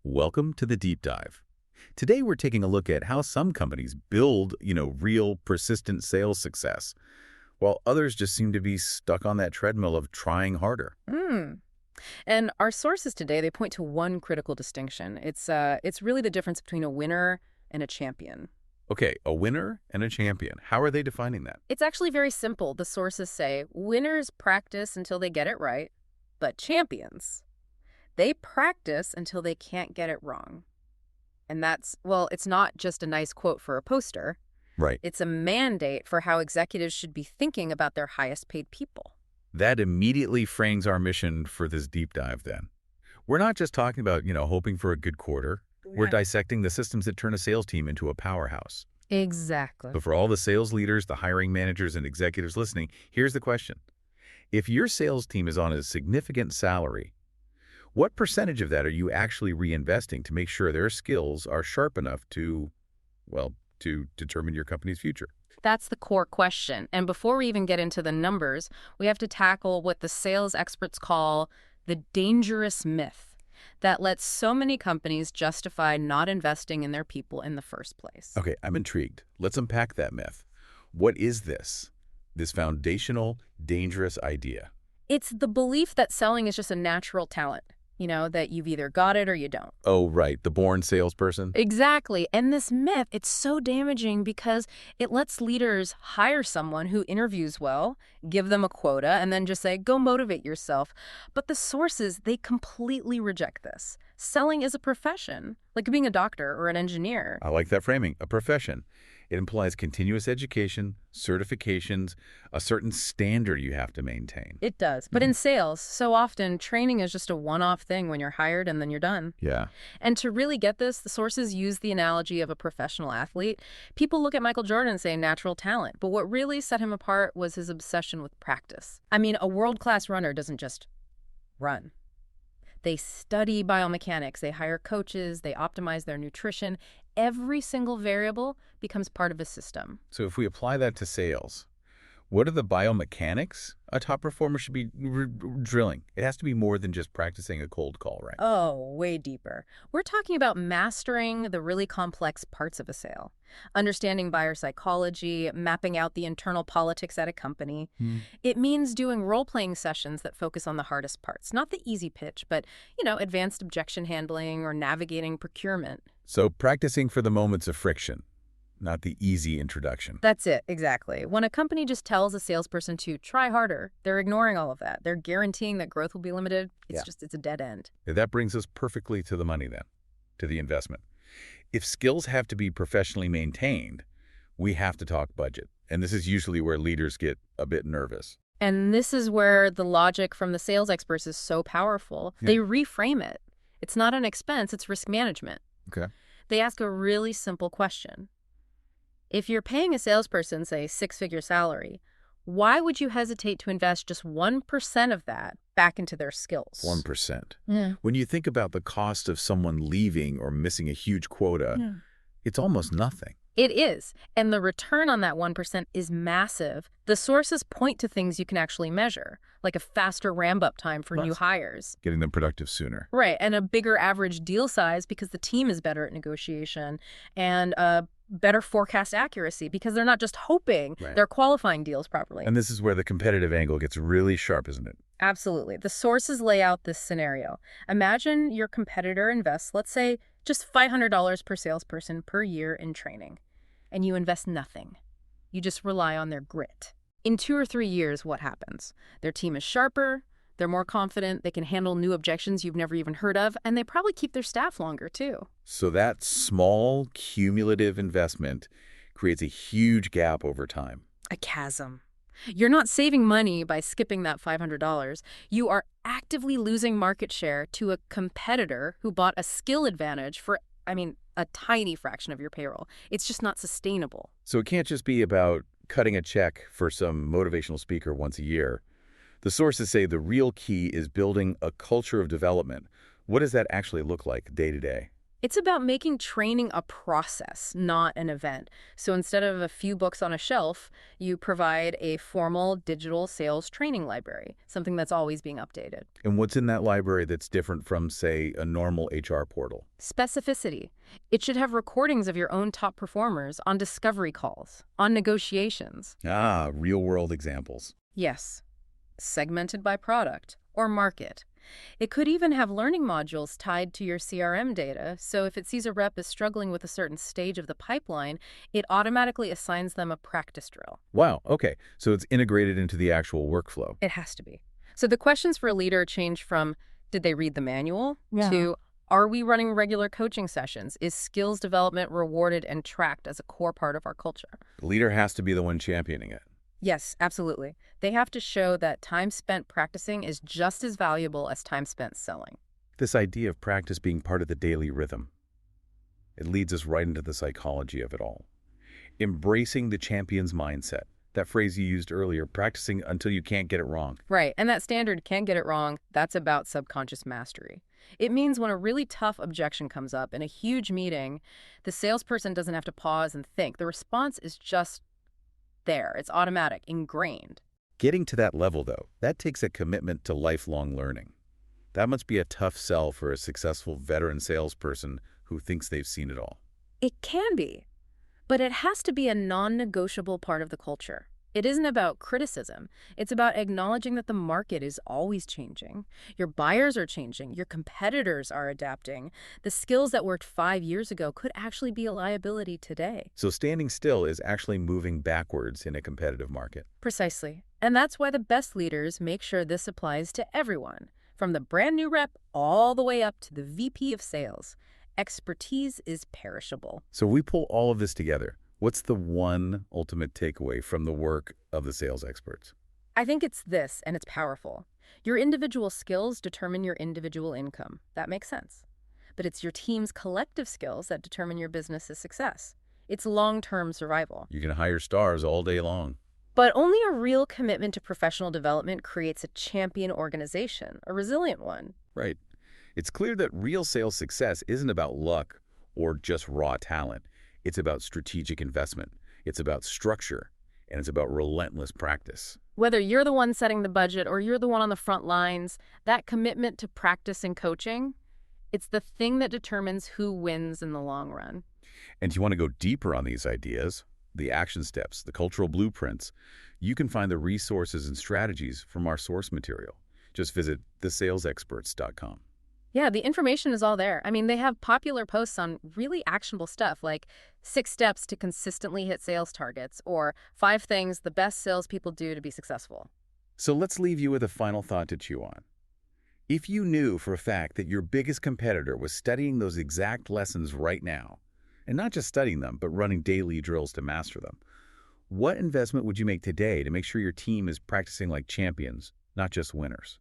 Welcome to the deep dive. Today we're taking a look at how some companies build, real persistent sales success, while others just seem to be stuck on that treadmill of trying harder. Mm. And our sources today, they point to one critical distinction. It's really the difference between a winner and a champion. Okay, a winner and a champion. How are they defining that? It's actually very simple. The sources say winners practice until they get it right, but champions, they practice until they can't get it wrong. And it's not just a nice quote for a poster. Right. It's a mandate for how executives should be thinking about their highest paid people. That immediately frames our mission for this deep dive then. We're not just talking about, hoping for a good quarter. We're dissecting the systems that turn a sales team into a powerhouse. Exactly. But for all the sales leaders, the hiring managers, and executives listening, here's the question. If your sales team is on a significant salary, what percentage of that are you actually reinvesting to make sure their skills are sharp enough to determine your company's future? That's the core question. And before we even get into the numbers, we have to tackle what the sales experts call the dangerous myth that lets so many companies justify not investing in their people in the first place. Okay, I'm intrigued. Let's unpack that myth. What is this foundational, dangerous idea? It's the belief that selling is just a natural talent, that you've either got it or you don't. Oh, right, the born salesperson? Exactly. And this myth, it's so damaging because it lets leaders hire someone who interviews well, give them a quota, and then just say, go motivate yourself. But the sources, they completely reject this. Selling is a profession, like being a doctor or an engineer. I like that framing, a profession. It implies continuous education, certifications, a certain standard you have to maintain. It does. But in sales, so often training is just a one-off thing when you're hired and then you're done. Yeah. And to really get this, the sources use the analogy of a professional athlete. People look at Michael Jordan and say natural talent, but what really set him apart was his obsession with practice. I mean, a world-class runner doesn't just run. They study biomechanics, they hire coaches, they optimize their nutrition. Every single variable becomes part of a system. So if we apply that to sales, what are the biomechanics a top performer should be drilling? It has to be more than just practicing a cold call, right? Oh, way deeper. We're talking about mastering the really complex parts of a sale, understanding buyer psychology, mapping out the internal politics at a company. It means doing role-playing sessions that focus on the hardest parts, not the easy pitch, but, advanced objection handling or navigating procurement. So practicing for the moments of friction, not the easy introduction. That's it, exactly. When a company just tells a salesperson to try harder, they're ignoring all of that. They're guaranteeing that growth will be limited. It's a dead end. That brings us perfectly to the money then, to the investment. If skills have to be professionally maintained, we have to talk budget. And this is usually where leaders get a bit nervous. And this is where the logic from the sales experts is so powerful. They reframe it. It's not an expense, it's risk management. Okay. They ask a really simple question. If you're paying a salesperson, say, six-figure salary, why would you hesitate to invest just 1% of that back into their skills? 1%. Yeah. When you think about the cost of someone leaving or missing a huge quota, it's almost nothing. It is. And the return on that 1% is massive. The sources point to things you can actually measure, like a faster ramp-up time for new hires. Getting them productive sooner. Right, and a bigger average deal size because the team is better at negotiation, and better forecast accuracy because they're not just hoping, they're qualifying deals properly. And this is where the competitive angle gets really sharp, isn't it? Absolutely. The sources lay out this scenario. Imagine your competitor invests, let's say, just $500 per salesperson per year in training, and you invest nothing. You just rely on their grit. In 2 or 3 years, what happens? Their team is sharper, they're more confident, they can handle new objections you've never even heard of, and they probably keep their staff longer, too. So that small cumulative investment creates a huge gap over time. A chasm. You're not saving money by skipping that $500. You are actively losing market share to a competitor who bought a skill advantage for, a tiny fraction of your payroll. It's just not sustainable. So it can't just be about cutting a check for some motivational speaker once a year. The sources say the real key is building a culture of development. What does that actually look like day to day? It's about making training a process, not an event. So instead of a few books on a shelf, you provide a formal digital sales training library, something that's always being updated. And what's in that library that's different from, say, a normal HR portal? Specificity. It should have recordings of your own top performers on discovery calls, on negotiations. Ah, real-world examples. Yes, segmented by product or market. It could even have learning modules tied to your CRM data, so if it sees a rep is struggling with a certain stage of the pipeline, it automatically assigns them a practice drill. Wow, okay. So it's integrated into the actual workflow. It has to be. So the questions for a leader change from, did they read the manual? Yeah. To, are we running regular coaching sessions? Is skills development rewarded and tracked as a core part of our culture? The leader has to be the one championing it. Yes, absolutely. They have to show that time spent practicing is just as valuable as time spent selling. This idea of practice being part of the daily rhythm, it leads us right into the psychology of it all. Embracing the champion's mindset. That phrase you used earlier, practicing until you can't get it wrong. Right, and that standard can't get it wrong. That's about subconscious mastery. It means when a really tough objection comes up in a huge meeting, the salesperson doesn't have to pause and think. The response is just there. It's automatic, ingrained. Getting to that level, though, that takes a commitment to lifelong learning. That must be a tough sell for a successful veteran salesperson who thinks they've seen it all. It can be, but it has to be a non-negotiable part of the culture. It isn't about criticism. It's about acknowledging that the market is always changing. Your buyers are changing. Your competitors are adapting. The skills that worked 5 years ago could actually be a liability today. So standing still is actually moving backwards in a competitive market. Precisely. And that's why the best leaders make sure this applies to everyone, from the brand new rep all the way up to the VP of sales. Expertise is perishable. So we pull all of this together. What's the one ultimate takeaway from the work of the sales experts? I think it's this, and it's powerful. Your individual skills determine your individual income. That makes sense. But it's your team's collective skills that determine your business's success. It's long-term survival. You can hire stars all day long. But only a real commitment to professional development creates a champion organization, a resilient one. Right. It's clear that real sales success isn't about luck or just raw talent. It's about strategic investment. It's about structure. And it's about relentless practice. Whether you're the one setting the budget or you're the one on the front lines, that commitment to practice and coaching, it's the thing that determines who wins in the long run. And if you want to go deeper on these ideas, the action steps, the cultural blueprints, you can find the resources and strategies from our source material. Just visit thesalesexperts.com. Yeah, the information is all there. I mean, they have popular posts on really actionable stuff like 6 steps to consistently hit sales targets or 5 things the best salespeople do to be successful. So let's leave you with a final thought to chew on. If you knew for a fact that your biggest competitor was studying those exact lessons right now, and not just studying them, but running daily drills to master them, what investment would you make today to make sure your team is practicing like champions, not just winners?